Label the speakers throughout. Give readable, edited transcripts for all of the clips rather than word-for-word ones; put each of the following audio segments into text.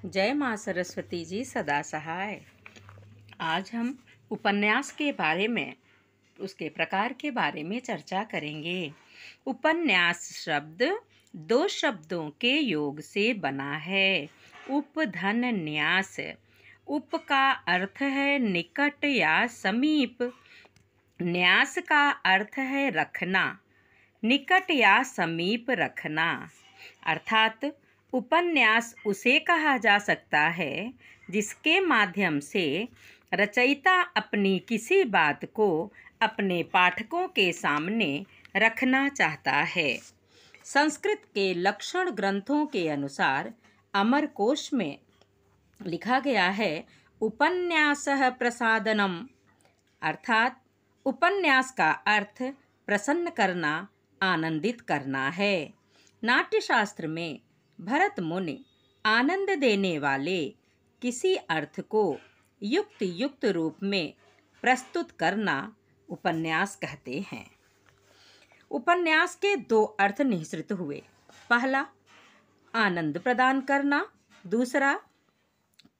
Speaker 1: जय माँ सरस्वती जी सदा सहाय। आज हम उपन्यास के बारे में, उसके प्रकार के बारे में चर्चा करेंगे। उपन्यास शब्द दो शब्दों के योग से बना है। उपधन न्यास। उप का अर्थ है निकट या समीप। न्यास का अर्थ है रखना, निकट या समीप रखना। अर्थात उपन्यास उसे कहा जा सकता है जिसके माध्यम से रचयिता अपनी किसी बात को अपने पाठकों के सामने रखना चाहता है। संस्कृत के लक्षण ग्रंथों के अनुसार अमरकोश में लिखा गया है उपन्यासः प्रसादनम, अर्थात उपन्यास का अर्थ प्रसन्न करना, आनंदित करना है। नाट्यशास्त्र में भरत मुनि आनंद देने वाले किसी अर्थ को युक्त युक्त रूप में प्रस्तुत करना उपन्यास कहते हैं। उपन्यास के दो अर्थ निश्चित हुए। पहला आनंद प्रदान करना, दूसरा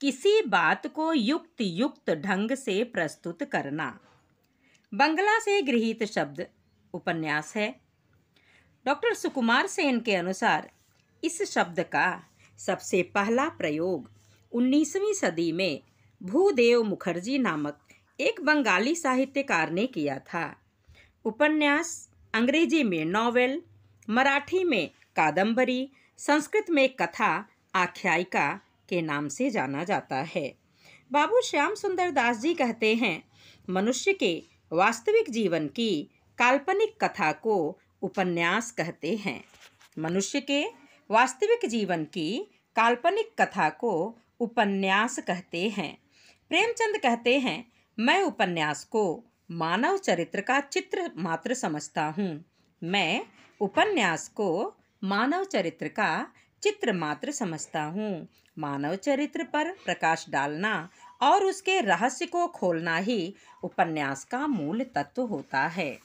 Speaker 1: किसी बात को युक्त युक्त ढंग से प्रस्तुत करना। बंगला से गृहीत शब्द उपन्यास है। डॉक्टर सुकुमार सेन के अनुसार इस शब्द का सबसे पहला प्रयोग 19वीं सदी में भूदेव मुखर्जी नामक एक बंगाली साहित्यकार ने किया था। उपन्यास अंग्रेजी में नॉवेल, मराठी में कादंबरी, संस्कृत में कथा आख्यायिका के नाम से जाना जाता है। बाबू श्याम सुंदर दास जी कहते हैं, मनुष्य के वास्तविक जीवन की काल्पनिक कथा को उपन्यास कहते हैं। मनुष्य के वास्तविक जीवन की काल्पनिक कथा को उपन्यास कहते हैं। प्रेमचंद कहते हैं, मैं उपन्यास को मानव चरित्र का चित्र मात्र समझता हूँ। मैं उपन्यास को मानव चरित्र का चित्र मात्र समझता हूँ। मानव चरित्र पर प्रकाश डालना और उसके रहस्य को खोलना ही उपन्यास का मूल तत्व होता है।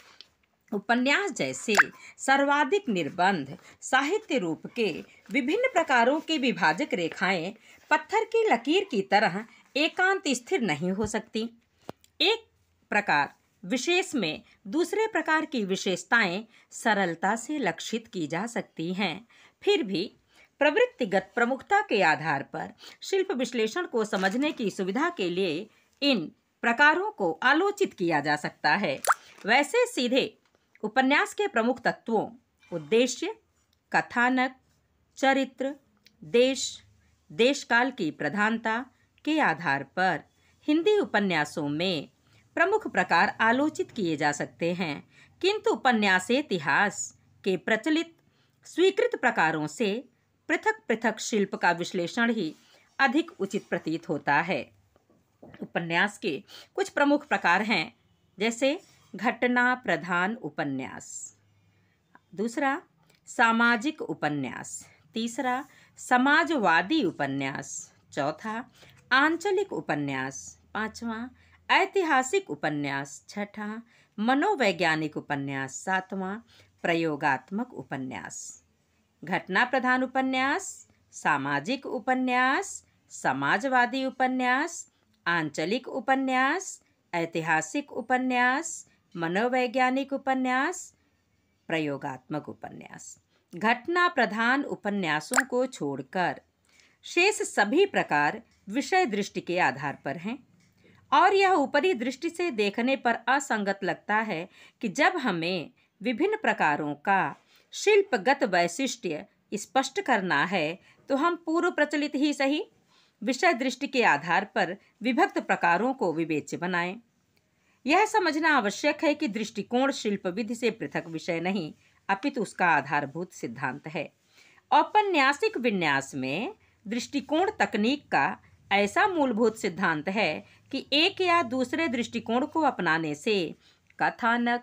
Speaker 1: उपन्यास जैसे सर्वाधिक निर्बंध साहित्य रूप के विभिन्न प्रकारों की विभाजक रेखाएं पत्थर की लकीर की तरह एकांत स्थिर नहीं हो सकती। एक प्रकार विशेष में दूसरे प्रकार की विशेषताएं सरलता से लक्षित की जा सकती हैं। फिर भी प्रवृत्तिगत प्रमुखता के आधार पर शिल्प विश्लेषण को समझने की सुविधा के लिए इन प्रकारों को आलोचित किया जा सकता है। वैसे सीधे उपन्यास के प्रमुख तत्वों उद्देश्य, कथानक, चरित्र, देशकाल की प्रधानता के आधार पर हिंदी उपन्यासों में प्रमुख प्रकार आलोचित किए जा सकते हैं, किंतु उपन्यास इतिहास के प्रचलित स्वीकृत प्रकारों से पृथक पृथक शिल्प का विश्लेषण ही अधिक उचित प्रतीत होता है। उपन्यास के कुछ प्रमुख प्रकार हैं, जैसे घटना प्रधान उपन्यास, दूसरा सामाजिक उपन्यास, तीसरा समाजवादी उपन्यास, चौथा आंचलिक उपन्यास, पांचवा ऐतिहासिक उपन्यास, छठा मनोवैज्ञानिक उपन्यास, सातवां प्रयोगात्मक उपन्यास। घटना प्रधान उपन्यास, सामाजिक उपन्यास, समाजवादी उपन्यास, आंचलिक उपन्यास, ऐतिहासिक उपन्यास, मनोवैज्ञानिक उपन्यास, प्रयोगात्मक उपन्यास। घटना प्रधान उपन्यासों को छोड़कर शेष सभी प्रकार विषय दृष्टि के आधार पर हैं, और यह ऊपरी दृष्टि से देखने पर असंगत लगता है कि जब हमें विभिन्न प्रकारों का शिल्पगत वैशिष्ट्य स्पष्ट करना है तो हम पूर्व प्रचलित ही सही विषय दृष्टि के आधार पर विभक्त प्रकारों को विवेच्य बनाएं। यह समझना आवश्यक है कि दृष्टिकोण शिल्प विधि से पृथक विषय नहीं, अपितु उसका आधारभूत सिद्धांत है। औपन्यासिक विन्यास में दृष्टिकोण तकनीक का ऐसा मूलभूत सिद्धांत है कि एक या दूसरे दृष्टिकोण को अपनाने से कथानक,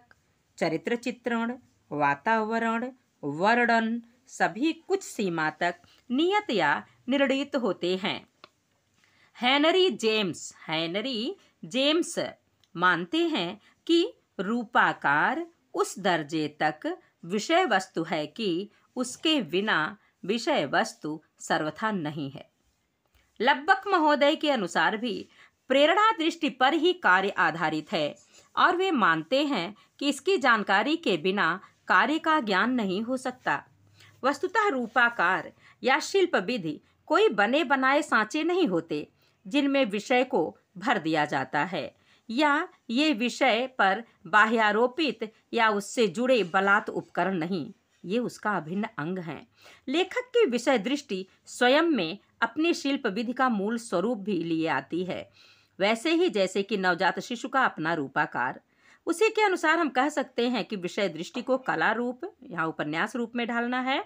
Speaker 1: चरित्र चित्रण, वातावरण, वर्णन सभी कुछ सीमा तक नियत या निर्णीत होते हैं। हेनरी जेम्स मानते हैं कि रूपाकार उस दर्जे तक विषय वस्तु है कि उसके बिना विषय वस्तु सर्वथा नहीं है। लब्बक महोदय के अनुसार भी प्रेरणा दृष्टि पर ही कार्य आधारित है और वे मानते हैं कि इसकी जानकारी के बिना कार्य का ज्ञान नहीं हो सकता। वस्तुतः रूपाकार या शिल्प विधि कोई बने बनाए सांचे नहीं होते जिनमें विषय को भर दिया जाता है, या ये विषय पर बाह्यारोपित या उससे जुड़े बलात् उपकरण नहीं, ये उसका अभिन्न अंग है। लेखक की विषय दृष्टि स्वयं में अपनी शिल्प विधि का मूल स्वरूप भी लिए आती है, वैसे ही जैसे कि नवजात शिशु का अपना रूपाकार। उसी के अनुसार हम कह सकते हैं कि विषय दृष्टि को कला रूप या उपन्यास रूप में ढालना है,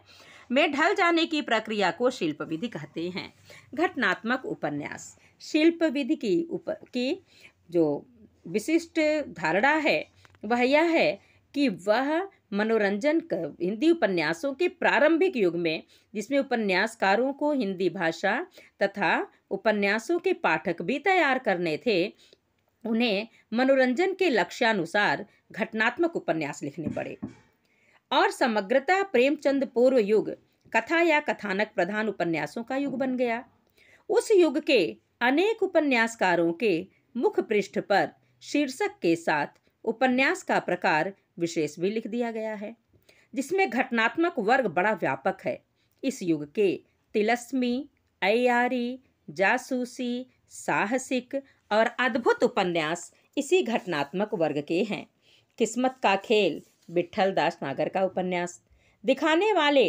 Speaker 1: में ढल जाने की प्रक्रिया को शिल्प विधि कहते हैं। घटनात्मक उपन्यास शिल्प विधि की जो विशिष्ट धारणा है वह यह है कि वह मनोरंजन हिंदी उपन्यासों के प्रारंभिक युग में, जिसमें उपन्यासकारों को हिंदी भाषा तथा उपन्यासों के पाठक भी तैयार करने थे, उन्हें मनोरंजन के लक्ष्यानुसार घटनात्मक उपन्यास लिखने पड़े और समग्रतः प्रेमचंद पूर्व युग कथा या कथानक प्रधान उपन्यासों का युग बन गया। उस युग के अनेक उपन्यासकारों के मुख पृष्ठ पर शीर्षक के साथ उपन्यास का प्रकार विशेष भी लिख दिया गया है, जिसमें घटनात्मक वर्ग बड़ा व्यापक है। इस युग के तिलस्मी, अय्यारी, जासूसी, साहसिक और अद्भुत उपन्यास इसी घटनात्मक वर्ग के हैं। किस्मत का खेल विट्ठल दास नागर का उपन्यास, दिखाने वाले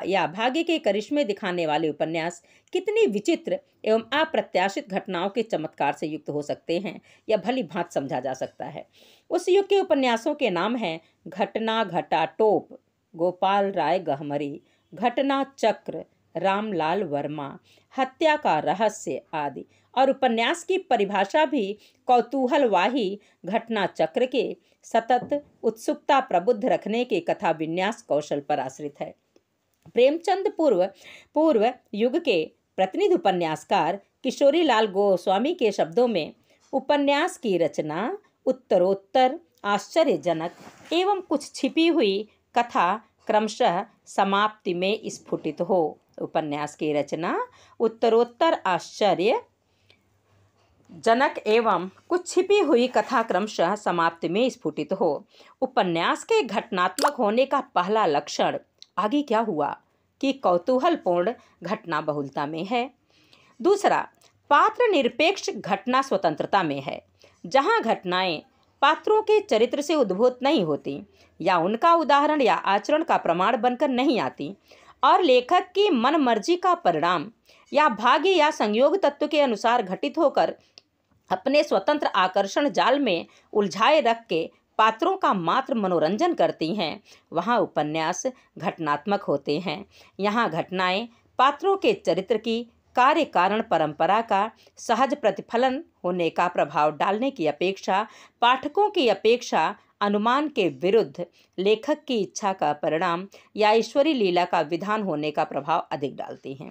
Speaker 1: या भाग्य के करिश्मे दिखाने वाले उपन्यास कितनी विचित्र एवं अप्रत्याशित घटनाओं के चमत्कार से युक्त हो सकते हैं, यह भली भांत समझा जा सकता है। उस युग के उपन्यासों के नाम हैं घटना घटा टोप गोपाल राय गहमरी, घटना चक्र रामलाल वर्मा, हत्या का रहस्य आदि। और उपन्यास की परिभाषा भी कौतूहलवाही घटना चक्र के सतत उत्सुकता प्रबुद्ध रखने के कथा विन्यास कौशल पर आश्रित है। प्रेमचंद पूर्व युग के प्रतिनिधि उपन्यासकार किशोरी लाल गोस्वामी के शब्दों में, उपन्यास की रचना उत्तरोत्तर आश्चर्यजनक एवं कुछ छिपी हुई कथा क्रमशः समाप्ति में स्फुटित हो। उपन्यास की रचना उत्तरोत्तर आश्चर्य जनक एवं कुछ छिपी हुई कथा क्रमशः समाप्ति में स्फुटित हो। उपन्यास के घटनात्मक होने का पहला लक्षण आगे क्या हुआ कि कौतूहलपूर्ण घटना बहुलता में है। दूसरा, पात्र निरपेक्ष घटना स्वतंत्रता में है, जहां घटनाएं पात्रों के चरित्र से उद्भूत नहीं होती या उनका उदाहरण या आचरण का प्रमाण बनकर नहीं आती और लेखक की मन मर्जी का परिणाम या भाग्य या संयोग तत्व के अनुसार घटित होकर अपने स्वतंत्र आकर्षण जाल में उलझाए रख के पात्रों का मात्र मनोरंजन करती हैं, वहाँ उपन्यास घटनात्मक होते हैं। यहाँ घटनाएं पात्रों के चरित्र की कार्य कारण परंपरा का सहज प्रतिफलन होने का प्रभाव डालने की अपेक्षा पाठकों की अपेक्षा अनुमान के विरुद्ध लेखक की इच्छा का परिणाम या ईश्वरी लीला का विधान होने का प्रभाव अधिक डालती हैं।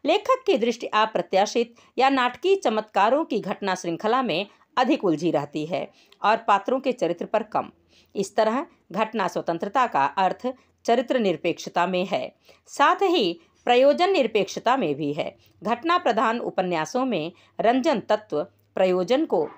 Speaker 1: लेखक की दृष्टि अप्रत्याशित या नाटकीय चमत्कारों की घटना श्रृंखला में अधिक उलझी रहती है और पात्रों के चरित्र पर कम। इस तरह घटना स्वतंत्रता का अर्थ चरित्र निरपेक्षता में है, साथ ही प्रयोजन निरपेक्षता में भी है। घटना प्रधान उपन्यासों में रंजन तत्व प्रयोजन को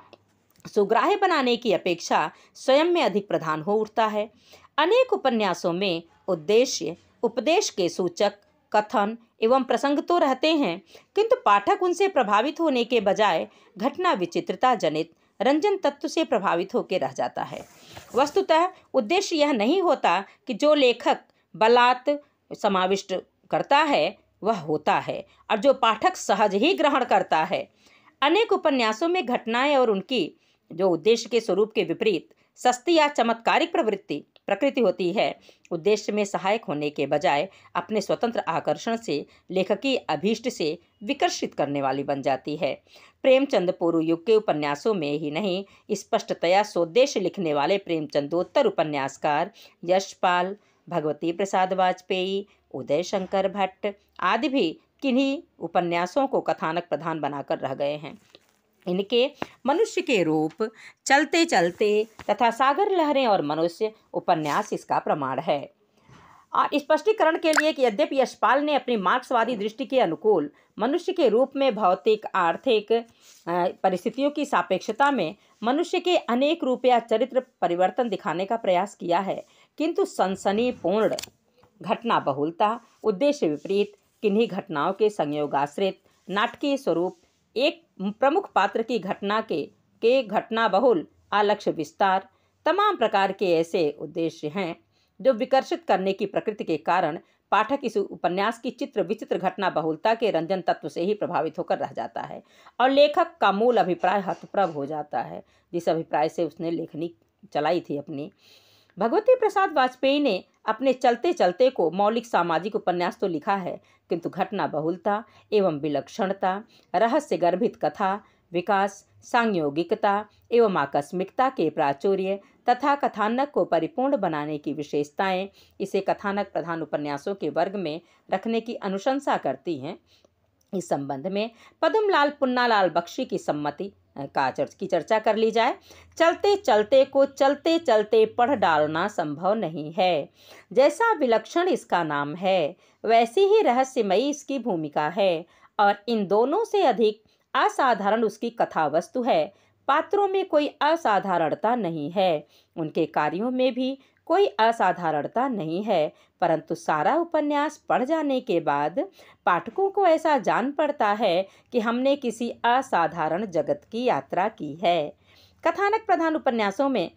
Speaker 1: सुग्राह्य बनाने की अपेक्षा स्वयं में अधिक प्रधान हो उठता है। अनेक उपन्यासों में उद्देश्य उपदेश के सूचक कथन एवं प्रसंग तो रहते हैं, किंतु पाठक उनसे प्रभावित होने के बजाय घटना विचित्रता जनित रंजन तत्व से प्रभावित होकर रह जाता है। वस्तुतः उद्देश्य यह नहीं होता कि जो लेखक बलात् समाविष्ट करता है वह होता है और जो पाठक सहज ही ग्रहण करता है। अनेक उपन्यासों में घटनाएं और उनकी जो उद्देश्य के स्वरूप के विपरीत सस्ती या चमत्कारिक प्रकृति होती है, उद्देश्य में सहायक होने के बजाय अपने स्वतंत्र आकर्षण से लेखकीय अभीष्ट से विकर्षित करने वाली बन जाती है। प्रेमचंद पूर्व युग के उपन्यासों में ही नहीं, स्पष्टतया सोद्देश्य लिखने वाले प्रेमचंदोत्तर उपन्यासकार यशपाल, भगवती प्रसाद वाजपेयी, उदय शंकर भट्ट आदि भी किन्हीं उपन्यासों को कथानक प्रधान बनाकर रह गए हैं। इनके मनुष्य के रूप, चलते चलते तथा सागर लहरें और मनुष्य उपन्यास इसका प्रमाण है। स्पष्टीकरण के लिए कि यद्यपि यशपाल ने अपनी मार्क्सवादी दृष्टि के अनुकूल मनुष्य के रूप में भौतिक आर्थिक परिस्थितियों की सापेक्षता में मनुष्य के अनेक रूप या चरित्र परिवर्तन दिखाने का प्रयास किया है, किंतु सनसनीपूर्ण घटना बहुलता, उद्देश्य विपरीत, किन्हीं घटनाओं के संयोगाश्रित नाटकीय स्वरूप, एक प्रमुख पात्र की घटना के घटना बहुल आलक्ष्य विस्तार, तमाम प्रकार के ऐसे उद्देश्य हैं जो विकर्षित करने की प्रकृति के कारण पाठक इस उपन्यास की चित्र विचित्र घटना बहुलता के रंजन तत्व से ही प्रभावित होकर रह जाता है और लेखक का मूल अभिप्राय हतप्रभ हो जाता है, जिस अभिप्राय से उसने लेखनी चलाई थी अपनी। भगवती प्रसाद वाजपेयी ने अपने चलते चलते को मौलिक सामाजिक उपन्यास तो लिखा है, किंतु घटना बहुलता एवं विलक्षणता, रहस्य गर्भित कथा विकास, सांयोगिकता एवं आकस्मिकता के प्राचुर्य तथा कथानक को परिपूर्ण बनाने की विशेषताएं इसे कथानक प्रधान उपन्यासों के वर्ग में रखने की अनुशंसा करती हैं। इस संबंध में पद्मलाल पुन्नालाल बख्शी की सम्मति की चर्चा कर ली जाए। चलते चलते को चलते चलते पढ़ डालना संभव नहीं है। जैसा विलक्षण इसका नाम है, वैसी ही रहस्यमयी इसकी भूमिका है और इन दोनों से अधिक असाधारण उसकी कथा वस्तु है। पात्रों में कोई असाधारणता नहीं है, उनके कार्यों में भी कोई असाधारणता नहीं है, परंतु सारा उपन्यास पढ़ जाने के बाद पाठकों को ऐसा जान पड़ता है कि हमने किसी असाधारण जगत की यात्रा की है। कथानक प्रधान उपन्यासों में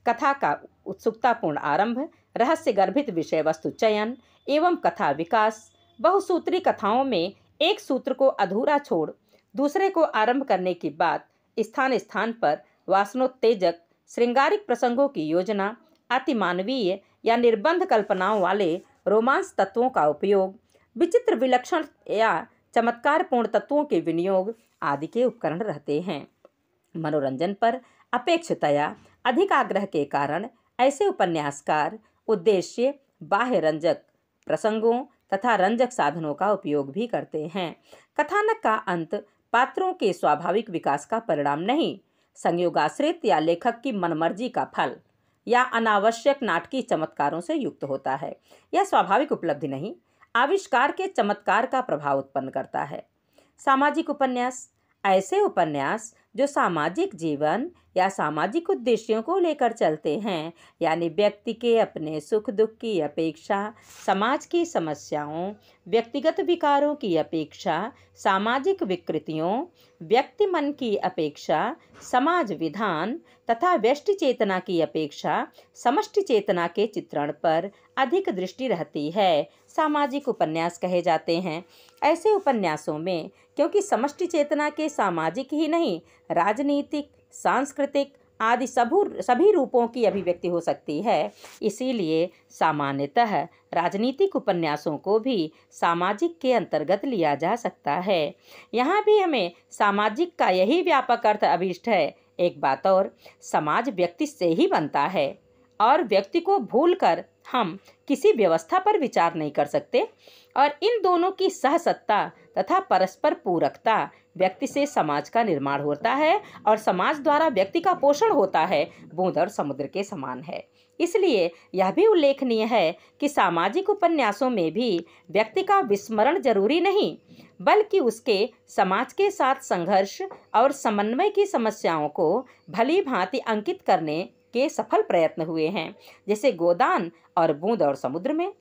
Speaker 1: कथा का उत्सुकतापूर्ण आरंभ, रहस्य गर्भित विषय वस्तु चयन एवं कथा विकास, बहुसूत्री कथाओं में एक सूत्र को अधूरा छोड़ दूसरे को आरंभ करने की बात, स्थान स्थान पर वासनोत्तेजक श्रृंगारिक प्रसंगों की योजना, अतिमानवीय या निर्बंध कल्पनाओं वाले रोमांस तत्वों का उपयोग, विचित्र विलक्षण या चमत्कारपूर्ण तत्वों के विनियोग आदि के उपकरण रहते हैं। मनोरंजन पर अपेक्षितया अधिक आग्रह के कारण ऐसे उपन्यासकार उद्देश्य बाह्य रंजक प्रसंगों तथा रंजक साधनों का उपयोग भी करते हैं। कथानक का अंत पात्रों के स्वाभाविक विकास का परिणाम नहीं, संयोगाश्रित या लेखक की मनमर्जी का फल या अनावश्यक नाटकीय चमत्कारों से युक्त होता है। यह स्वाभाविक उपलब्धि नहीं, आविष्कार के चमत्कार का प्रभाव उत्पन्न करता है। सामाजिक उपन्यास ऐसे उपन्यास जो सामाजिक जीवन या सामाजिक उद्देश्यों को लेकर चलते हैं, यानी व्यक्ति के अपने सुख दुख की अपेक्षा समाज की समस्याओं, व्यक्तिगत विकारों की अपेक्षा सामाजिक विकृतियों, व्यक्ति मन की अपेक्षा समाज विधान तथा व्यष्टि चेतना की अपेक्षा समष्टि चेतना के चित्रण पर अधिक दृष्टि रहती है, सामाजिक उपन्यास कहे जाते हैं। ऐसे उपन्यासों में क्योंकि समष्टि चेतना के सामाजिक ही नहीं, राजनीतिक, सांस्कृतिक आदि सभी रूपों की अभिव्यक्ति हो सकती है, इसीलिए सामान्यतः राजनीतिक उपन्यासों को भी सामाजिक के अंतर्गत लिया जा सकता है। यहाँ भी हमें सामाजिक का यही व्यापक अर्थ अभीष्ट है। एक बात और, समाज व्यक्ति से ही बनता है और व्यक्ति को भूलकर हम किसी व्यवस्था पर विचार नहीं कर सकते और इन दोनों की सहसत्ता तथा परस्पर पूरकता व्यक्ति से समाज का निर्माण होता है और समाज द्वारा व्यक्ति का पोषण होता है, बूंद और समुद्र के समान है। इसलिए यह भी उल्लेखनीय है कि सामाजिक उपन्यासों में भी व्यक्ति का विस्मरण जरूरी नहीं, बल्कि उसके समाज के साथ संघर्ष और समन्वय की समस्याओं को भली भांति अंकित करने के सफल प्रयत्न हुए हैं, जैसे गोदान और बूंद और समुद्र में।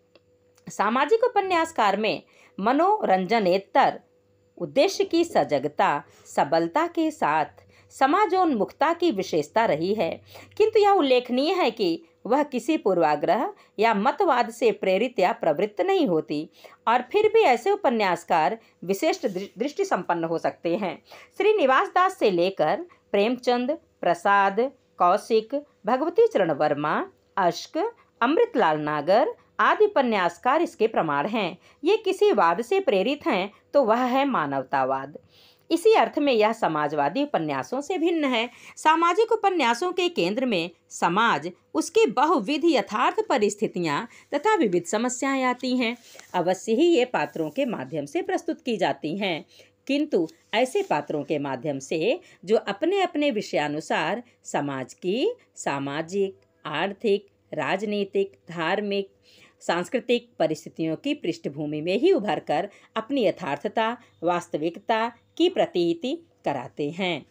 Speaker 1: सामाजिक उपन्यासकार में मनोरंजनेतर उद्देश्य की सजगता सबलता के साथ समाजोन्मुखता की विशेषता रही है, किंतु यह उल्लेखनीय है कि वह किसी पूर्वाग्रह या मतवाद से प्रेरित या प्रवृत्त नहीं होती और फिर भी ऐसे उपन्यासकार विशिष्ट दृष्टि संपन्न हो सकते हैं। श्रीनिवास दास से लेकर प्रेमचंद, प्रसाद, कौशिक, भगवती चरण वर्मा, अश्क, अमृतलाल नागर आदि उपन्यासकार इसके प्रमाण हैं। ये किसी वाद से प्रेरित हैं तो वह है मानवतावाद। इसी अर्थ में यह समाजवादी उपन्यासों से भिन्न है। सामाजिक उपन्यासों के केंद्र में समाज, उसकी बहुविध यथार्थ परिस्थितियां तथा विविध समस्याएं आती हैं। अवश्य ही ये पात्रों के माध्यम से प्रस्तुत की जाती हैं, किंतु ऐसे पात्रों के माध्यम से जो अपने अपने विषयानुसार समाज की सामाजिक, आर्थिक, राजनीतिक, धार्मिक सांस्कृतिक परिस्थितियों की पृष्ठभूमि में ही उभर कर अपनी यथार्थता, वास्तविकता की प्रतीति कराते हैं।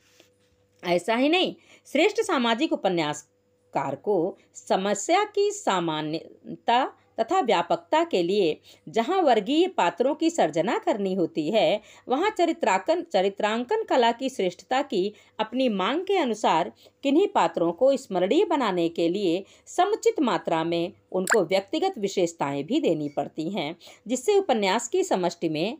Speaker 1: ऐसा ही नहीं, श्रेष्ठ सामाजिक उपन्यासकार को समस्या की सामान्यता तथा व्यापकता के लिए जहाँ वर्गीय पात्रों की सर्जना करनी होती है, वहाँ चरित्रांकन कला की श्रेष्ठता की अपनी मांग के अनुसार किन्हीं पात्रों को स्मरणीय बनाने के लिए समुचित मात्रा में उनको व्यक्तिगत विशेषताएं भी देनी पड़ती हैं, जिससे उपन्यास की समष्टि में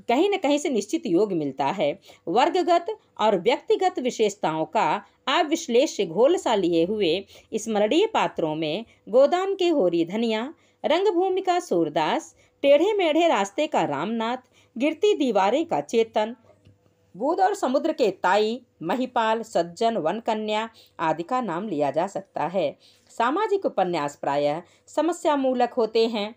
Speaker 1: कहीं न कहीं से निश्चित योग मिलता है। वर्गगत और व्यक्तिगत विशेषताओं का अविश्लेष्य घोल सा लिए हुए स्मरणीय पात्रों में गोदान के होरी धनिया, रंगभूमि का सूरदास, टेढ़े मेढ़े रास्ते का रामनाथ, गिरती दीवारें का चेतन, बुध और समुद्र के ताई, महिपाल, सज्जन, वनकन्या आदि का नाम लिया जा सकता है। सामाजिक उपन्यास प्रायः समस्यामूलक होते हैं।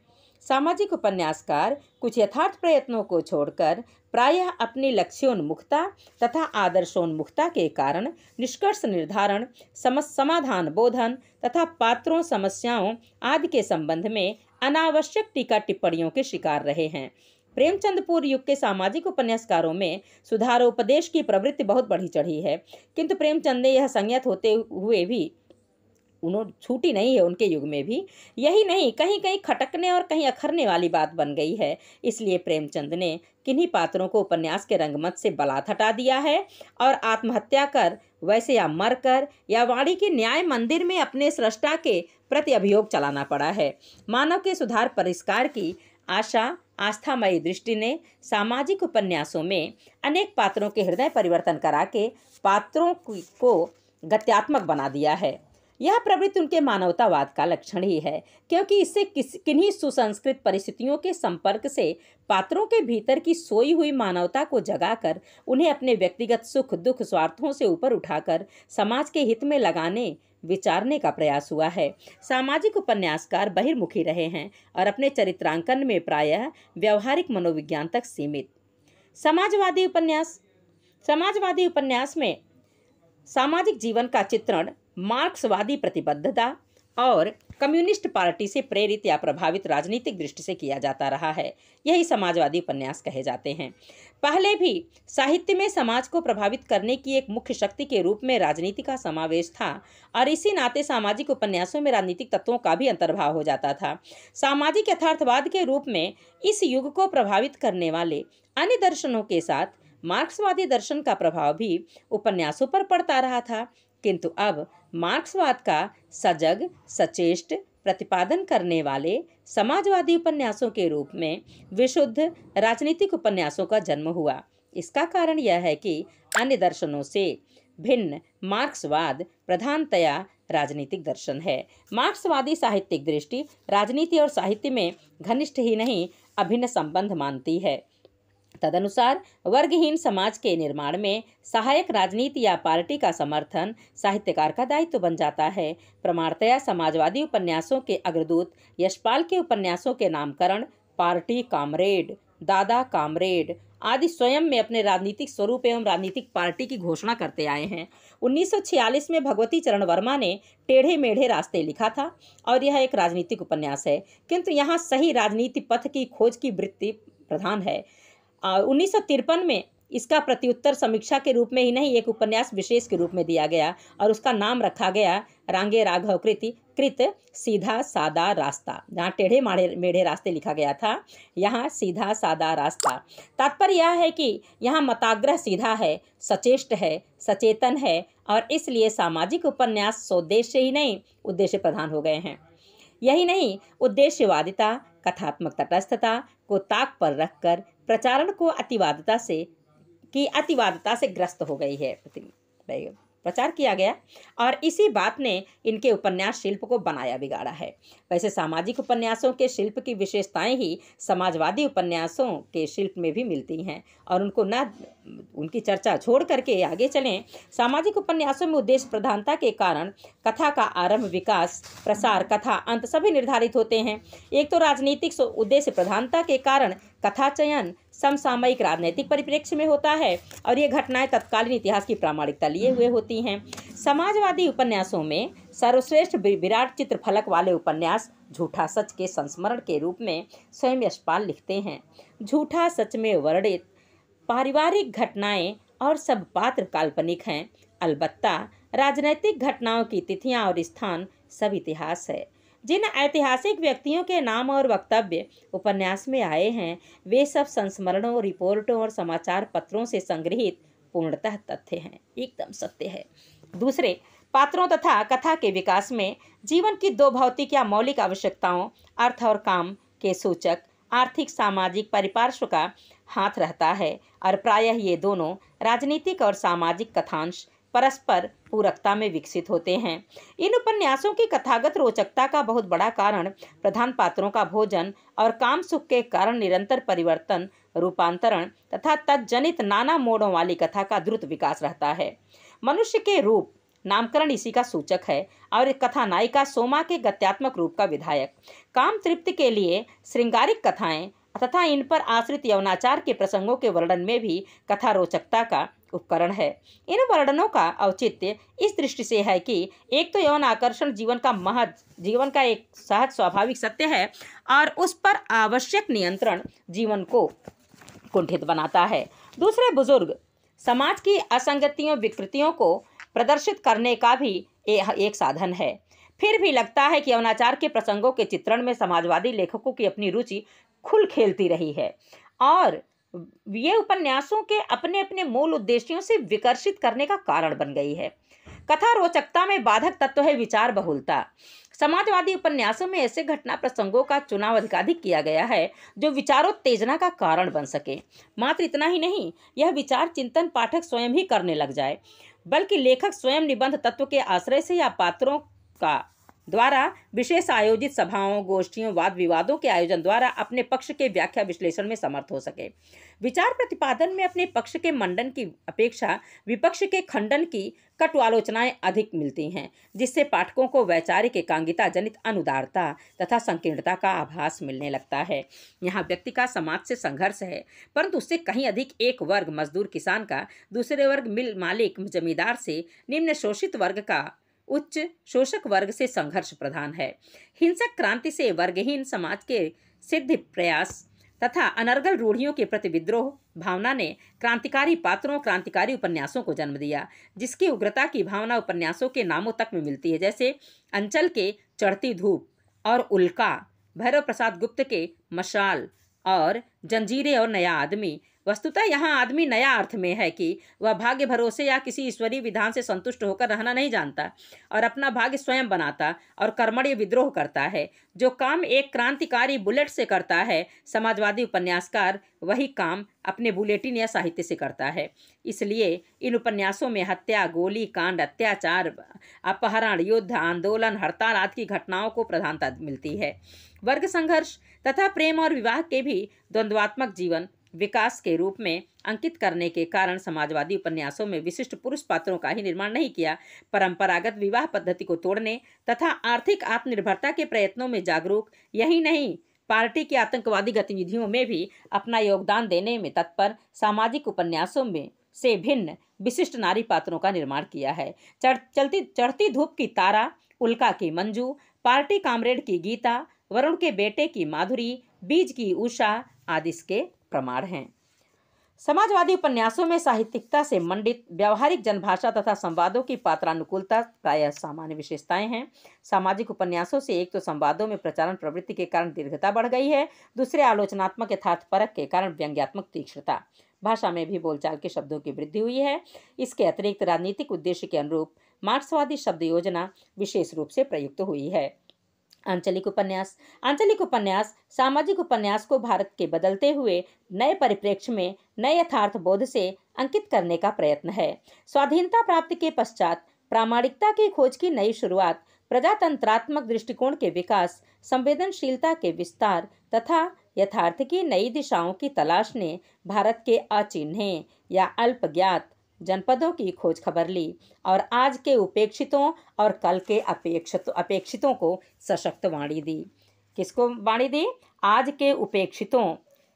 Speaker 1: सामाजिक उपन्यासकार कुछ यथार्थ प्रयत्नों को छोड़कर प्रायः अपनी लक्ष्योन्मुखता तथा आदर्शोन्मुखता के कारण निष्कर्ष निर्धारण, समाधान बोधन तथा पात्रों, समस्याओं आदि के संबंध में अनावश्यक टीका टिप्पणियों के शिकार रहे हैं। प्रेमचंद पूर्व युग के सामाजिक उपन्यासकारों में सुधारोपदेश की प्रवृत्ति बहुत बढ़ी चढ़ी है, किंतु प्रेमचंद ने यह संयत होते हुए भी उन्होंने छूटी नहीं है उनके युग में भी। यही नहीं, कहीं कहीं खटकने और कहीं अखरने वाली बात बन गई है। इसलिए प्रेमचंद ने किन्हीं पात्रों को उपन्यास के रंगमंच से बलात् हटा दिया है और आत्महत्या कर, वैसे या मर कर, या वाणी के न्याय मंदिर में अपने सृष्टा के प्रति अभियोग चलाना पड़ा है। मानव के सुधार परिष्कार की आस्थामयी दृष्टि ने सामाजिक उपन्यासों में अनेक पात्रों के हृदय परिवर्तन करा के पात्रों को गत्यात्मक बना दिया है। यह प्रवृत्ति उनके मानवतावाद का लक्षण ही है, क्योंकि इससे किन्हीं सुसंस्कृत परिस्थितियों के संपर्क से पात्रों के भीतर की सोई हुई मानवता को जगाकर उन्हें अपने व्यक्तिगत सुख दुख स्वार्थों से ऊपर उठाकर समाज के हित में लगाने विचारने का प्रयास हुआ है। सामाजिक उपन्यासकार बहिर्मुखी रहे हैं और अपने चरित्रांकन में प्रायः व्यवहारिक मनोविज्ञान तक सीमित। समाजवादी उपन्यास में सामाजिक जीवन का चित्रण मार्क्सवादी प्रतिबद्धता और कम्युनिस्ट पार्टी से प्रेरित या प्रभावित राजनीतिक दृष्टि से किया जाता रहा है। यही समाजवादी उपन्यास कहे जाते हैं। पहले भी साहित्य में समाज को प्रभावित करने की एक मुख्य शक्ति के रूप में राजनीति का समावेश था और इसी नाते सामाजिक उपन्यासों में राजनीतिक तत्वों का भी अंतर्भाव हो जाता था। सामाजिक यथार्थवाद के रूप में इस युग को प्रभावित करने वाले अन्य दर्शनों के साथ मार्क्सवादी दर्शन का प्रभाव भी उपन्यासों पर पड़ता रहा था, किंतु अब मार्क्सवाद का सजग सचेष्ट प्रतिपादन करने वाले समाजवादी उपन्यासों के रूप में विशुद्ध राजनीतिक उपन्यासों का जन्म हुआ। इसका कारण यह है कि अन्य दर्शनों से भिन्न मार्क्सवाद प्रधानतया राजनीतिक दर्शन है। मार्क्सवादी साहित्यिक दृष्टि राजनीति और साहित्य में घनिष्ठ ही नहीं अभिन्न संबंध मानती है। तदनुसार वर्गहीन समाज के निर्माण में सहायक राजनीति या पार्टी का समर्थन साहित्यकार का दायित्व बन जाता है। प्रमाणतया समाजवादी उपन्यासों के अग्रदूत यशपाल के उपन्यासों के नामकरण पार्टी कामरेड, दादा कामरेड आदि स्वयं में अपने राजनीतिक स्वरूप एवं राजनीतिक पार्टी की घोषणा करते आए हैं। 1946 में भगवती चरण वर्मा ने टेढ़े मेढ़े रास्ते लिखा था और यह एक राजनीतिक उपन्यास है, किंतु यहाँ सही राजनीति पथ की खोज की वृत्ति प्रधान है। 1953 में इसका प्रत्युत्तर समीक्षा के रूप में ही नहीं एक उपन्यास विशेष के रूप में दिया गया और उसका नाम रखा गया रांगे राघव कृत सीधा सादा रास्ता। जहाँ टेढ़े मेढ़े रास्ते लिखा गया था, यहाँ सीधा सादा रास्ता। तात्पर्य यह है कि यहाँ मताग्रह सीधा है, सचेष्ट है, सचेतन है और इसलिए सामाजिक उपन्यास सोद्देश्य ही नहीं उद्देश्य प्रधान हो गए हैं। यही नहीं, उद्देश्यवादिता कथात्मक तटस्थता को ताक पर रखकर प्रचारण को अतिवादता से ग्रस्त हो गई है, प्रचार किया गया और इसी बात ने इनके उपन्यास शिल्प को बनाया बिगाड़ा है। वैसे सामाजिक उपन्यासों के शिल्प की विशेषताएं ही समाजवादी उपन्यासों के शिल्प में भी मिलती हैं और उनकी चर्चा छोड़ करके आगे चलें। सामाजिक उपन्यासों में उद्देश्य प्रधानता के कारण कथा का आरंभ, विकास, प्रसार, कथा, अंत सभी निर्धारित होते हैं। एक तो राजनीतिक उद्देश्य प्रधानता के कारण कथा चयन समसामयिक राजनीतिक परिप्रेक्ष्य में होता है और ये घटनाएं तत्कालीन इतिहास की प्रामाणिकता लिए हुए होती हैं। समाजवादी उपन्यासों में सर्वश्रेष्ठ विराट चित्र फलक वाले उपन्यास झूठा सच के संस्मरण के रूप में स्वयं यशपाल लिखते हैं। झूठा सच में वर्णित पारिवारिक घटनाएं और सब पात्र काल्पनिक हैं, अलबत्ता राजनैतिक घटनाओं की तिथियां और स्थान सब इतिहास है। जिन ऐतिहासिक व्यक्तियों के नाम और वक्तव्य उपन्यास में आए हैं वे सब संस्मरणों, रिपोर्टों और समाचार पत्रों से संग्रहित पूर्णतः तथ्य हैं, एकदम सत्य है। दूसरे, पात्रों तथा कथा के विकास में जीवन की दो भौतिक या मौलिक आवश्यकताओं अर्थ और काम के सूचक आर्थिक सामाजिक परिपार्श्व का हाथ रहता है और प्रायः ये दोनों राजनीतिक और सामाजिक कथांश परस्पर पूरकता में विकसित होते हैं। इन उपन्यासों की कथागत रोचकता का बहुत बड़ा कारण प्रधान पात्रों का भोजन और काम सुख के कारण निरंतर परिवर्तन, रूपांतरण तथा तज्जनित नाना मोड़ों वाली कथा का द्रुत विकास रहता है। मनुष्य के रूप नामकरण इसी का सूचक है और कथा नायिका सोमा के गत्यात्मक रूप का विधायक। काम तृप्ति के लिए श्रृंगारिक कथाएं तथा इन पर आश्रित यौनाचार के प्रसंगों के वर्णन में भी कथा रोचकता का उपकरण है। इन वर्णनों का औचित्य इस दृष्टि से है कि एक तो यौन आकर्षण जीवन का एक सहज स्वाभाविक सत्य है और उस पर आवश्यक नियंत्रण जीवन को कुंठित बनाता है। दूसरे, बुजुर्ग समाज की असंगतियों विकृतियों को प्रदर्शित करने का भी एक साधन है। फिर भी लगता है कि यौनाचार के प्रसंगों के चित्रण में समाजवादी लेखकों की अपनी रुचि खुल खेलती रही है और ये उपन्यासों के अपने अपने मूल उद्देश्यों से विकर्षित करने का कारण बन गई है। कथा रोचकता में बाधक तत्व है विचार बहुलता। समाजवादी उपन्यासों में ऐसे घटना प्रसंगों का चुनाव अधिकाधिक किया गया है जो विचारोत्तेजना का कारण बन सके। मात्र इतना ही नहीं, यह विचार चिंतन पाठक स्वयं ही करने लग जाए, बल्कि लेखक स्वयं निबंध तत्व के आश्रय से या पात्रों का द्वारा विशेष आयोजित सभाओं, गोष्ठियों, वाद विवादों के आयोजन द्वारा अपने पक्ष के व्याख्या विश्लेषण में समर्थ हो सके। विचार प्रतिपादन में अपने पक्ष के मंडन की अपेक्षा विपक्ष के खंडन की कटु आलोचनाएं अधिक मिलती हैं, जिससे पाठकों को वैचारिक एकांगिता जनित अनुदारता तथा संकीर्णता का आभास मिलने लगता है। यहाँ व्यक्ति का समाज से संघर्ष है, परंतु उससे कहीं अधिक एक वर्ग मजदूर किसान का दूसरे वर्ग मिल मालिक जमींदार से, निम्न शोषित वर्ग का उच्च शोषक वर्ग से संघर्ष प्रधान है। हिंसक क्रांति से वर्गहीन समाज के सिद्ध प्रयास तथा अनर्गल रूढ़ियों के प्रति विद्रोह भावना ने क्रांतिकारी पात्रों, क्रांतिकारी उपन्यासों को जन्म दिया, जिसकी उग्रता की भावना उपन्यासों के नामों तक में मिलती है, जैसे अंचल के चढ़ती धूप और उल्का, भैरव प्रसाद गुप्त के मशाल और जंजीरें और नया आदमी। वस्तुतः यहाँ आदमी नया अर्थ में है कि वह भाग्य भरोसे या किसी ईश्वरीय विधान से संतुष्ट होकर रहना नहीं जानता और अपना भाग्य स्वयं बनाता और कर्मण्य विद्रोह करता है। जो काम एक क्रांतिकारी बुलेट से करता है, समाजवादी उपन्यासकार वही काम अपने बुलेटिन या साहित्य से करता है। इसलिए इन उपन्यासों में हत्या, गोली कांड, अत्याचार, अपहरण, युद्ध, आंदोलन, हड़ताल आदि की घटनाओं को प्रधानता मिलती है। वर्ग संघर्ष तथा प्रेम और विवाह के भी द्वंद्वात्मक जीवन विकास के रूप में अंकित करने के कारण समाजवादी उपन्यासों में विशिष्ट पुरुष पात्रों का ही निर्माण नहीं किया, परंपरागत विवाह पद्धति को तोड़ने तथा आर्थिक आत्मनिर्भरता के प्रयत्नों में जागरूक, यही नहीं पार्टी की आतंकवादी गतिविधियों में भी अपना योगदान देने में तत्पर सामाजिक उपन्यासों में से भिन्न विशिष्ट नारी पात्रों का निर्माण किया है। चढ़ती धूप की तारा, उल्का की मंजू, पार्टी कामरेड की गीता, वरुण के बेटे की माधुरी, बीज की उषा आदि के प्रमाण हैं। समाजवादी उपन्यासों में साहित्यिकता से मंडित व्यावहारिक जनभाषा तथा संवादों की पात्रानुकूलता प्रायः सामान्य विशेषताएं हैं। सामाजिक उपन्यासों से एक तो संवादों में प्रचारण प्रवृत्ति के कारण दीर्घता बढ़ गई है, दूसरे आलोचनात्मक यथार्थपरक के कारण व्यंग्यात्मक तीक्ष्णता, भाषा में भी बोलचाल के शब्दों की वृद्धि हुई है। इसके अतिरिक्त राजनीतिक उद्देश्य के अनुरूप मार्क्सवादी शब्द योजना विशेष रूप से प्रयुक्त हुई है। आंचलिक उपन्यास सामाजिक उपन्यास को भारत के बदलते हुए नए परिप्रेक्ष्य में नए यथार्थ बोध से अंकित करने का प्रयत्न है। स्वाधीनता प्राप्ति के पश्चात प्रामाणिकता की खोज की नई शुरुआत, प्रजातंत्रात्मक दृष्टिकोण के विकास, संवेदनशीलता के विस्तार तथा यथार्थ की नई दिशाओं की तलाश ने भारत के अचिन्हे या अल्पज्ञात जनपदों की खोज खबर ली और आज के उपेक्षितों और कल के अपेक्षितों को सशक्त वाणी दी। किसको वाणी दी? आज के उपेक्षितों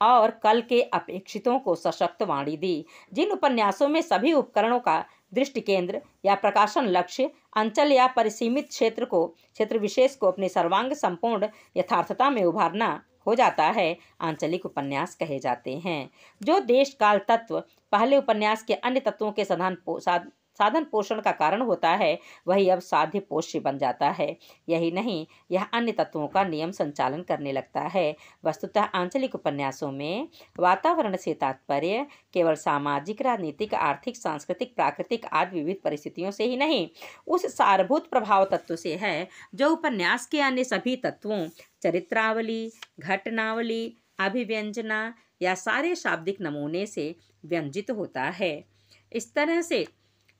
Speaker 1: और कल के अपेक्षितों को सशक्त वाणी दी। जिन उपन्यासों में सभी उपकरणों का दृष्टि केंद्र या प्रकाशन लक्ष्य अंचल या परिसीमित क्षेत्र विशेष को अपने सर्वांग संपूर्ण यथार्थता में उभारना हो जाता है, आंचलिक उपन्यास कहे जाते हैं। जो देश काल तत्व पहले उपन्यास के अन्य तत्वों के साधन पोषण का कारण होता है, वही अब साध्य पोष्य बन जाता है। यही नहीं, यह अन्य तत्वों का नियम संचालन करने लगता है। वस्तुतः आंचलिक उपन्यासों में वातावरण से तात्पर्य केवल सामाजिक, राजनीतिक, आर्थिक, सांस्कृतिक, प्राकृतिक आदि विविध परिस्थितियों से ही नहीं, उस सारभूत प्रभाव तत्व से है जो उपन्यास के अन्य सभी तत्वों, चरित्रावली, घटनावली, अभिव्यंजना या सारे शाब्दिक नमूने से व्यंजित होता है। इस तरह से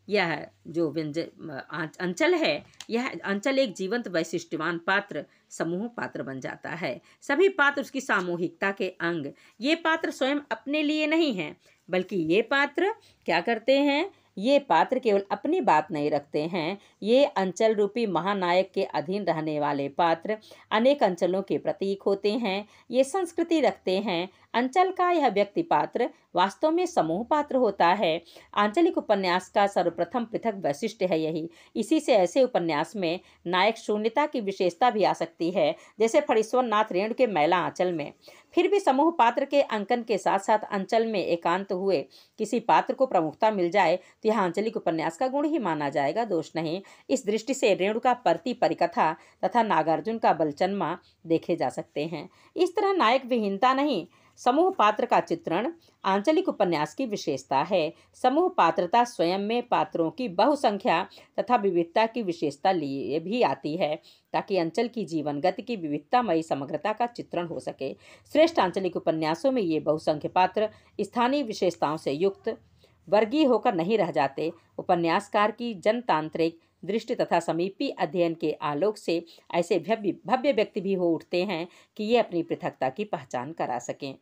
Speaker 1: यह जो अंचल है, यह अंचल एक जीवंत वैशिष्ट्यवान पात्र समूह पात्र बन जाता है। सभी पात्र उसकी सामूहिकता के अंग। ये पात्र स्वयं अपने लिए नहीं हैं, बल्कि ये पात्र क्या करते हैं? ये पात्र केवल अपनी बात नहीं रखते हैं। ये अंचल रूपी महानायक के अधीन रहने वाले पात्र अनेक अंचलों के प्रतीक होते हैं। ये संस्कृति रखते हैं। अंचल का यह व्यक्ति पात्र वास्तव में समूह पात्र होता है। आंचलिक उपन्यास का सर्वप्रथम पृथक वैशिष्ट्य है यही। इसी से ऐसे उपन्यास में नायक शून्यता की विशेषता भी आ सकती है, जैसे फणीश्वर नाथ रेणु के मैला आंचल में। फिर भी समूह पात्र के अंकन के साथ साथ अंचल में एकांत हुए किसी पात्र को प्रमुखता मिल जाए तो यह आंचलिक उपन्यास का गुण ही माना जाएगा, दोष नहीं। इस दृष्टि से रेणु का परती परिकथा तथा नागार्जुन का बलचन्मा देखे जा सकते हैं। इस तरह नायक विहीनता नहीं, समूह पात्र का चित्रण आंचलिक उपन्यास की विशेषता है। समूह पात्रता स्वयं में पात्रों की बहुसंख्या तथा विविधता की विशेषता लिए भी आती है, ताकि अंचल की जीवन गति की विविधतामयी समग्रता का चित्रण हो सके। श्रेष्ठ आंचलिक उपन्यासों में ये बहुसंख्य पात्र स्थानीय विशेषताओं से युक्त वर्गीय होकर नहीं रह जाते। उपन्यासकार की जनतांत्रिक दृष्टि तथा समीपी अध्ययन के आलोक से ऐसे भव्य व्यक्ति भी हो उठते हैं कि ये अपनी पृथकता की पहचान करा सकें।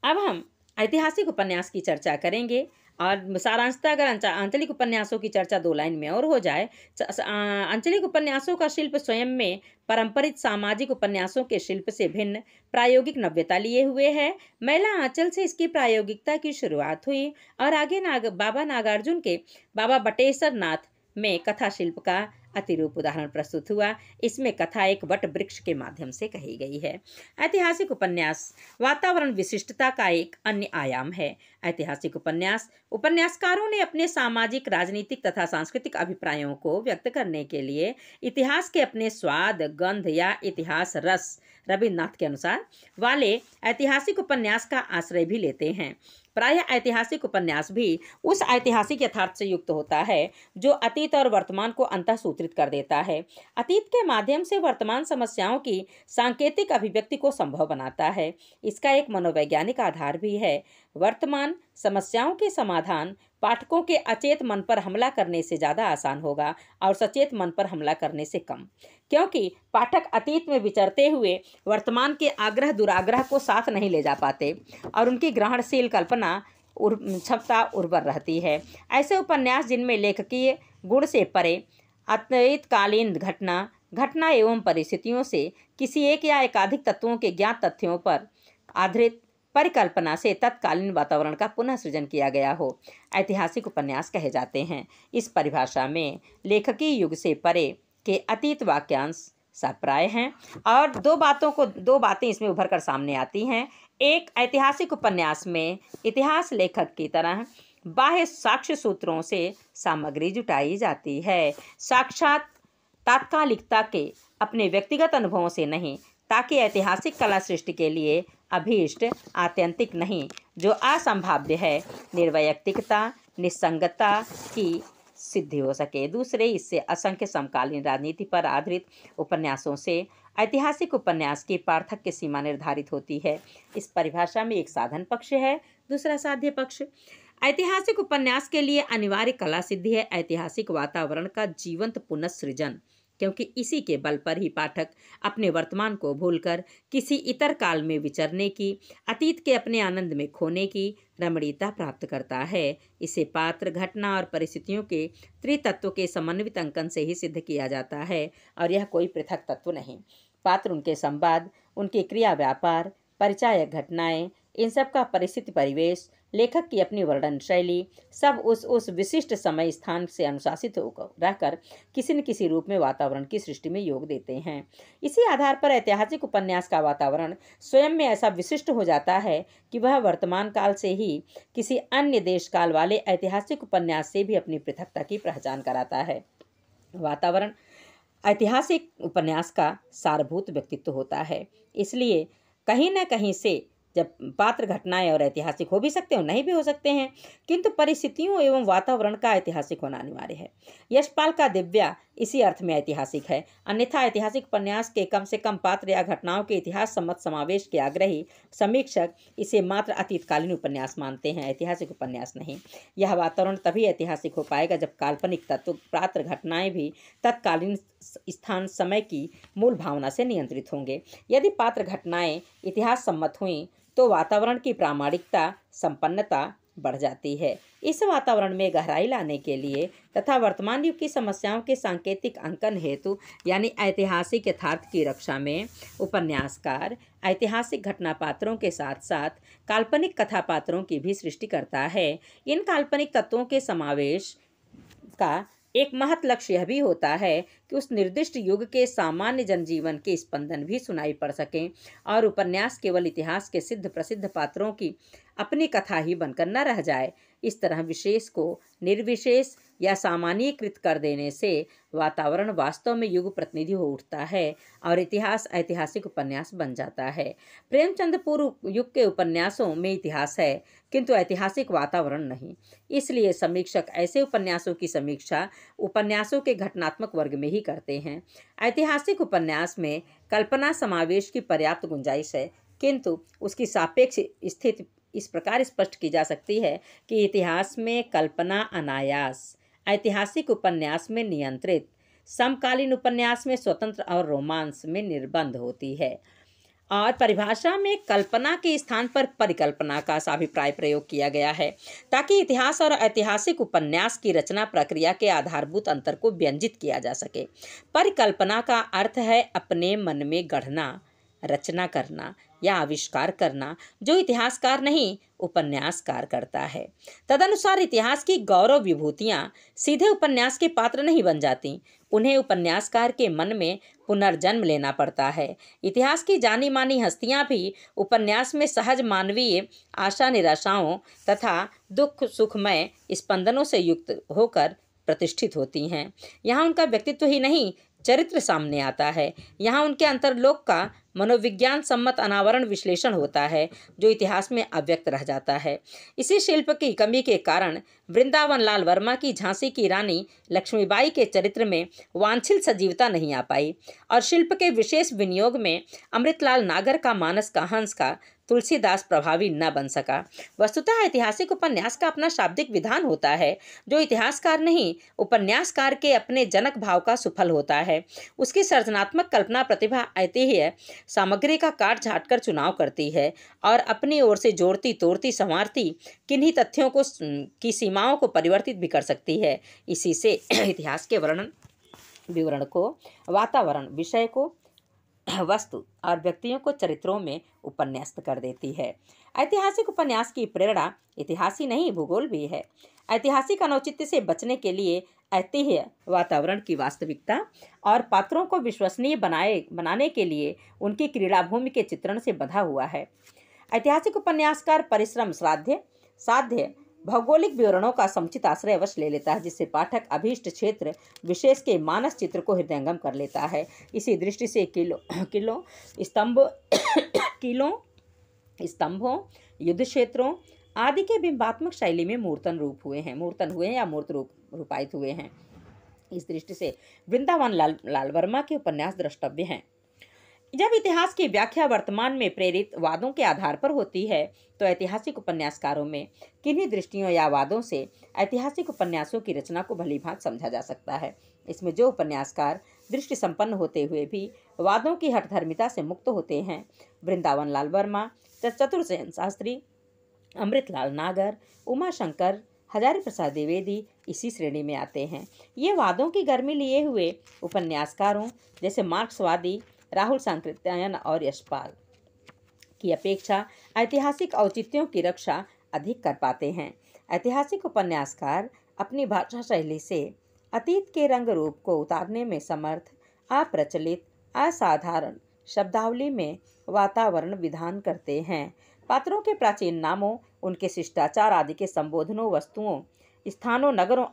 Speaker 1: अब हम ऐतिहासिक उपन्यास की चर्चा करेंगे और सारांशतः अगर आंचलिक उपन्यासों की चर्चा 2 लाइन में और हो जाए, आंचलिक उपन्यासों का शिल्प स्वयं में पारंपरिक सामाजिक उपन्यासों के शिल्प से भिन्न प्रायोगिक नव्यता लिए हुए है। मैला आंचल से इसकी प्रायोगिकता की शुरुआत हुई और आगे बाबा नागार्जुन के बाबा बटेश्वर नाथ में कथा शिल्प का अतिरूप उदाहरण प्रस्तुत हुआ। इसमें कथा एक वट वृक्ष के माध्यम से कही गई है। ऐतिहासिक उपन्यास वातावरण विशिष्टता का एक अन्य आयाम है। ऐतिहासिक उपन्यासकारों ने अपने सामाजिक, राजनीतिक तथा सांस्कृतिक अभिप्रायों को व्यक्त करने के लिए इतिहास के अपने स्वाद, गंध या इतिहास रस, रविन्द्रनाथ के अनुसार, वाले ऐतिहासिक उपन्यास का आश्रय भी लेते हैं। प्रायः ऐतिहासिक उपन्यास भी उस ऐतिहासिक यथार्थ से युक्त होता है जो अतीत और वर्तमान को अंतःसूत्रित कर देता है। अतीत के माध्यम से वर्तमान समस्याओं की सांकेतिक अभिव्यक्ति को संभव बनाता है। इसका एक मनोवैज्ञानिक आधार भी है। वर्तमान समस्याओं के समाधान पाठकों के अचेत मन पर हमला करने से ज़्यादा आसान होगा और सचेत मन पर हमला करने से कम, क्योंकि पाठक अतीत में विचरते हुए वर्तमान के आग्रह दुराग्रह को साथ नहीं ले जा पाते और उनकी ग्रहणशील कल्पना क्षमता उर्वर रहती है। ऐसे उपन्यास जिनमें लेखकीय गुण से परे अतीतकालीन घटना एवं परिस्थितियों से किसी एक या एकाधिक तत्वों के ज्ञात तथ्यों पर आधारित परिकल्पना से तत्कालीन वातावरण का पुनः सृजन किया गया हो, ऐतिहासिक उपन्यास कहे जाते हैं। इस परिभाषा में लेखकीय युग से परे के अतीत वाक्यांश सप्राय हैं और दो बातें इसमें उभर कर सामने आती हैं। एक, ऐतिहासिक उपन्यास में इतिहास लेखक की तरह बाह्य साक्ष्य सूत्रों से सामग्री जुटाई जाती है, साक्षात तात्कालिकता के अपने व्यक्तिगत अनुभवों से नहीं, ताकि ऐतिहासिक कला सृष्टि के लिए अभीष्ट आत्यंतिक नहीं, जो असंभाव्य है, निर्वैयक्तिकता, निस्संगता की सिद्धि हो सके। दूसरे, इससे असंख्य समकालीन राजनीति पर आधारित उपन्यासों से ऐतिहासिक उपन्यास की पार्थक्य सीमा निर्धारित होती है। इस परिभाषा में एक साधन पक्ष है, दूसरा साध्य पक्ष। ऐतिहासिक उपन्यास के लिए अनिवार्य कला सिद्धि है ऐतिहासिक वातावरण का जीवंत पुनःसृजन, क्योंकि इसी के बल पर ही पाठक अपने वर्तमान को भूलकर किसी इतर काल में विचरने की, अतीत के अपने आनंद में खोने की रमणीयता प्राप्त करता है। इसे पात्र, घटना और परिस्थितियों के त्रितत्व के समन्वित अंकन से ही सिद्ध किया जाता है और यह कोई पृथक तत्व नहीं। पात्र, उनके संवाद, उनके क्रिया व्यापार, परिचायक घटनाएं, इन सब का परिस्थिति परिवेश, लेखक की अपनी वर्णन शैली, सब उस विशिष्ट समय स्थान से अनुशासित होकर रहकर किसी न किसी रूप में वातावरण की सृष्टि में योग देते हैं। इसी आधार पर ऐतिहासिक उपन्यास का वातावरण स्वयं में ऐसा विशिष्ट हो जाता है कि वह वर्तमान काल से ही किसी अन्य देश काल वाले ऐतिहासिक उपन्यास से भी अपनी पृथकता की पहचान कराता है। वातावरण ऐतिहासिक उपन्यास का सारभूत व्यक्तित्व होता है, इसलिए कहीं न कहीं से जब पात्र घटनाएं और ऐतिहासिक हो भी सकते हो, नहीं भी हो सकते हैं, किंतु परिस्थितियों एवं वातावरण का ऐतिहासिक होना अनिवार्य है। यशपाल का दिव्या इसी अर्थ में ऐतिहासिक है, अन्यथा ऐतिहासिक उपन्यास के कम से कम पात्र या घटनाओं के इतिहास सम्मत समावेश के आग्रही समीक्षक इसे मात्र अतीतकालीन उपन्यास मानते हैं, ऐतिहासिक उपन्यास नहीं। यह वातावरण तभी ऐतिहासिक हो पाएगा जब काल्पनिक तत्व, पात्र, घटनाएं भी तत्कालीन स्थान, समय की मूल भावना से नियंत्रित होंगे। यदि पात्र घटनाएं इतिहास सम्मत हुई तो वातावरण की प्रामाणिकता, संपन्नता बढ़ जाती है। इस वातावरण में गहराई लाने के लिए तथा वर्तमान युग की समस्याओं के सांकेतिक अंकन हेतु यानी ऐतिहासिक यथार्थ की रक्षा में उपन्यासकार ऐतिहासिक घटना पात्रों के साथ साथ काल्पनिक कथा पात्रों की भी सृष्टि करता है। इन काल्पनिक तत्वों के समावेश का एक महत्व लक्ष्य यह भी होता है कि उस निर्दिष्ट युग के सामान्य जनजीवन के स्पंदन भी सुनाई पड़ सकें और उपन्यास केवल इतिहास के सिद्ध प्रसिद्ध पात्रों की अपनी कथा ही बनकर न रह जाए। इस तरह विशेष को निर्विशेष या सामान्यीकृत कर देने से वातावरण वास्तव में युग प्रतिनिधि हो उठता है और इतिहास ऐतिहासिक उपन्यास बन जाता है। प्रेमचंद पूर्व युग के उपन्यासों में इतिहास है किंतु ऐतिहासिक वातावरण नहीं। इसलिए समीक्षक ऐसे उपन्यासों की समीक्षा उपन्यासों के घटनात्मक वर्ग में ही करते हैं। ऐतिहासिक उपन्यास में कल्पना समावेश की पर्याप्त गुंजाइश है, किंतु उसकी सापेक्ष स्थिति इस प्रकार स्पष्ट की जा सकती है कि इतिहास में कल्पना अनायास, ऐतिहासिक उपन्यास में नियंत्रित, समकालीन उपन्यास में स्वतंत्र और रोमांस में निर्बंध होती है। और परिभाषा में कल्पना के स्थान पर परिकल्पना का अभिप्राय प्रयोग किया गया है ताकि इतिहास और ऐतिहासिक उपन्यास की रचना प्रक्रिया के आधारभूत अंतर को व्यंजित किया जा सके। परिकल्पना का अर्थ है अपने मन में गढ़ना, रचना करना या आविष्कार करना, जो इतिहासकार नहीं उपन्यासकार करता है। तदनुसार इतिहास की गौरव विभूतियां सीधे उपन्यास के पात्र नहीं बन जाती, उन्हें उपन्यासकार के मन में पुनर्जन्म लेना पड़ता है। इतिहास की जानी मानी हस्तियां भी उपन्यास में सहज मानवीय आशा निराशाओं तथा दुख सुखमय स्पंदनों से युक्त होकर प्रतिष्ठित होती हैं। यहाँ उनका व्यक्तित्व ही नहीं चरित्र सामने आता है। यहाँ उनके अंतर्लोक का मनोविज्ञान सम्मत अनावरण विश्लेषण होता है जो इतिहास में अव्यक्त रह जाता है। इसी शिल्प की कमी के कारण वृंदावन लाल वर्मा की झांसी की रानी लक्ष्मीबाई के चरित्र में वांछित सजीवता नहीं आ पाई और शिल्प के विशेष विनियोग में अमृतलाल नागर का मानस का हंस का तुलसीदास प्रभावी न बन सका। वस्तुतः ऐतिहासिक उपन्यास का अपना शाब्दिक विधान होता है जो इतिहासकार नहीं उपन्यासकार के अपने जनक भाव का सुफल होता है। उसकी सृजनात्मक कल्पना प्रतिभा ऐतिह्य सामग्री का काट छाट कर चुनाव करती है और अपनी ओर से जोड़ती तोड़ती संवारती किन्हीं तथ्यों को की सीमाओं को परिवर्तित भी कर सकती है। इसी से इतिहास के विवरण को, वातावरण, विषय को वस्तु और व्यक्तियों को चरित्रों में उपन्यस्त कर देती है। ऐतिहासिक उपन्यास की प्रेरणा इतिहास ही नहीं भूगोल भी है। ऐतिहासिक अनौचित्य से बचने के लिए ऐतिह्य वातावरण की वास्तविकता और पात्रों को विश्वसनीय बनाने के लिए उनकी क्रीड़ाभूमि के चित्रण से बंधा हुआ है। ऐतिहासिक उपन्यासकार परिश्रम साध्य भौगोलिक विवरणों का समुचित आश्रय अवश्य ले लेता है, जिससे पाठक अभीष्ट क्षेत्र विशेष के मानस चित्र को हृदयंगम कर लेता है। इसी दृष्टि से किलों स्तंभों युद्ध क्षेत्रों आदि के बिंबात्मक शैली में मूर्तन हुए हैं या मूर्त रूपायित हुए हैं। इस दृष्टि से वृंदावन लाल वर्मा के उपन्यास द्रष्टव्य हैं। जब इतिहास की व्याख्या वर्तमान में प्रेरित वादों के आधार पर होती है तो ऐतिहासिक उपन्यासकारों में किन्हीं दृष्टियों या वादों से ऐतिहासिक उपन्यासों की रचना को भलीभांति समझा जा सकता है। इसमें जो उपन्यासकार दृष्टि संपन्न होते हुए भी वादों की हठधर्मिता से मुक्त होते हैं, वृंदावन लाल वर्मा, चतुरसेन शास्त्री, अमृतलाल नागर, उमाशंकर, हजारी प्रसाद द्विवेदी इसी श्रेणी में आते हैं। ये वादों की गर्मी लिए हुए उपन्यासकारों जैसे मार्क्सवादी राहुल सांकृत्यायन और यशपाल की अपेक्षा ऐतिहासिक औचित्यों की रक्षा अधिक कर पाते हैं। ऐतिहासिक उपन्यासकार अपनी भाषा शैली से अतीत के रंग रूप को उतारने में समर्थ, अप्रचलित, असाधारण शब्दावली में वातावरण विधान करते हैं। पात्रों के प्राचीन नामों, उनके शिष्टाचार आदि के संबोधनों, वस्तुओं, स्थानों, नगरों